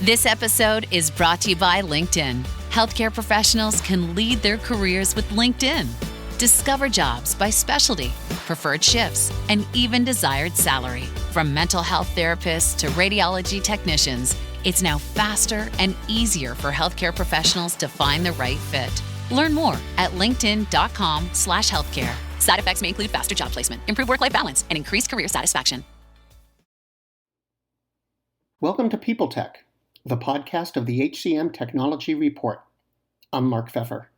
This episode is brought to you by LinkedIn. Healthcare professionals can lead their careers with LinkedIn. Discover jobs by specialty, preferred shifts, and even desired salary. From mental health therapists to radiology technicians, it's now faster and easier for healthcare professionals to find the right fit. Learn more at linkedin.com/healthcare. Side effects may include faster job placement, improved work-life balance, and increased career satisfaction. Welcome to People Tech, the podcast of the HCM Technology Report. I'm Mark Pfeffer.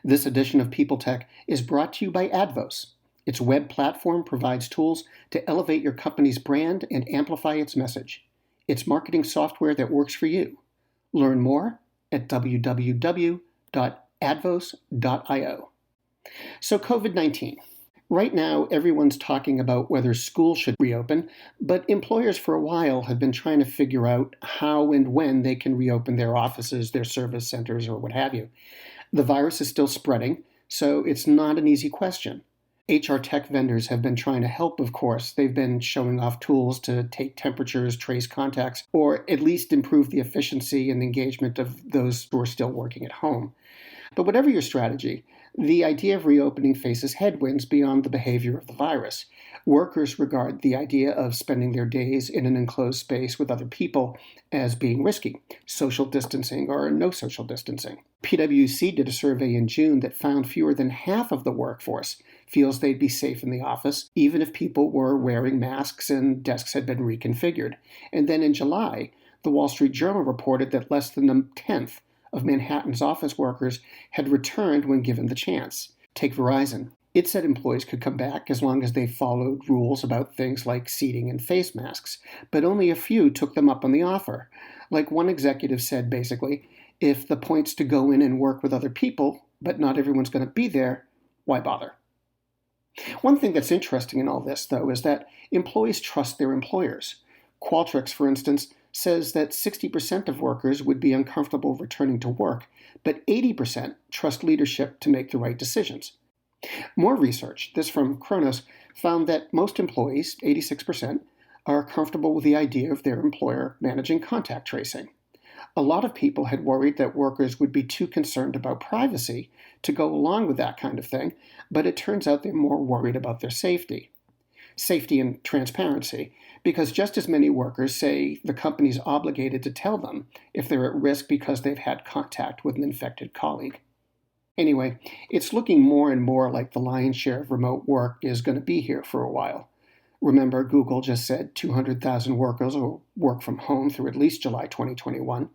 This edition of People Tech is brought to you by Advos. Its web platform provides tools to elevate your company's brand and amplify its message. It's marketing software that works for you. Learn more at www.advos.io. So COVID-19. Right now, everyone's talking about whether schools should reopen, but employers for a while have been trying to figure out how and when they can reopen their offices, their service centers, or what have you. The virus is still spreading, so it's not an easy question. HR tech vendors have been trying to help, of course. They've been showing off tools to take temperatures, trace contacts, or at least improve the efficiency and engagement of those who are still working at home. But whatever your strategy, the idea of reopening faces headwinds beyond the behavior of the virus. Workers regard the idea of spending their days in an enclosed space with other people as being risky, social distancing or no social distancing. PwC did a survey in June that found fewer than half of the workforce feels they'd be safe in the office, even if people were wearing masks and desks had been reconfigured. And then in July, the Wall Street Journal reported that less than a tenth of Manhattan's office workers had returned when given the chance. Take Verizon. It said employees could come back as long as they followed rules about things like seating and face masks, but only a few took them up on the offer. Like one executive said, basically, if the point's to go in and work with other people, but not everyone's going to be there, why bother? One thing that's interesting in all this, though, is that employees trust their employers. Qualtrics, for instance, says that 60% of workers would be uncomfortable returning to work, but 80% trust leadership to make the right decisions. More research, this from Kronos, found that most employees, 86%, are comfortable with the idea of their employer managing contact tracing. A lot of people had worried that workers would be too concerned about privacy to go along with that kind of thing, but it turns out they're more worried about their safety. Safety and transparency, because just as many workers say the company's obligated to tell them if they're at risk because they've had contact with an infected colleague. Anyway, it's looking more and more like the lion's share of remote work is going to be here for a while. Remember, Google just said 200,000 workers will work from home through at least July 2021.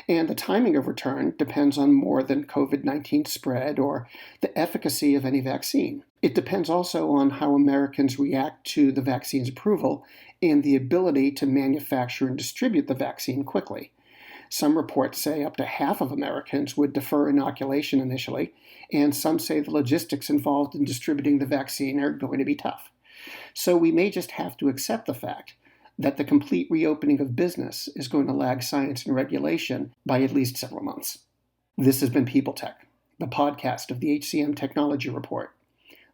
And the timing of return depends on more than COVID-19 spread or the efficacy of any vaccine. It depends also on how Americans react to the vaccine's approval and the ability to manufacture and distribute the vaccine quickly. Some reports say up to half of Americans would defer inoculation initially, and some say the logistics involved in distributing the vaccine are going to be tough. So we may just have to accept the fact that the complete reopening of business is going to lag science and regulation by at least several months. This has been People Tech, the podcast of the HCM Technology Report.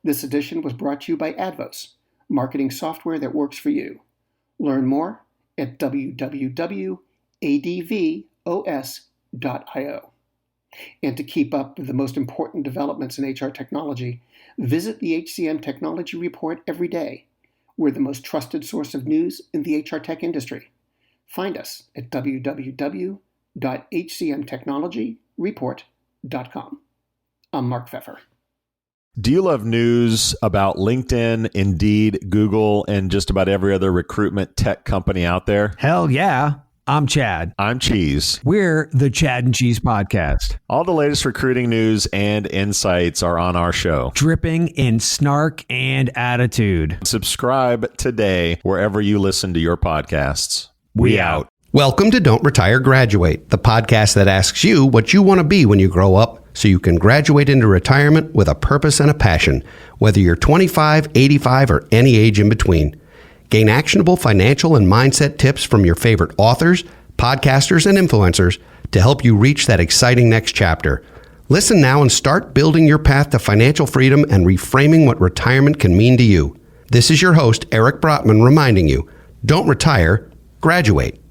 This edition was brought to you by Advos, marketing software that works for you. Learn more at www.advos.io. And to keep up with the most important developments in HR technology, visit the HCM Technology Report every day. We're the most trusted source of news in the HR tech industry. Find us at www.hcmtechnologyreport.com. I'm Mark Pfeffer. Do you love news about LinkedIn, Indeed, Google, and just about every other recruitment tech company out there? Hell yeah. I'm Chad. I'm Cheese. We're the Chad and Cheese Podcast. All the latest recruiting news and insights are on our show. Dripping in snark and attitude. Subscribe today wherever you listen to your podcasts. We out. Welcome to Don't Retire, Graduate, the podcast that asks you what you want to be when you grow up so you can graduate into retirement with a purpose and a passion, whether you're 25, 85, or any age in between. Gain actionable financial and mindset tips from your favorite authors, podcasters, and influencers to help you reach that exciting next chapter. Listen now and start building your path to financial freedom and reframing what retirement can mean to you. This is your host, Eric Brotman, reminding you, don't retire, graduate.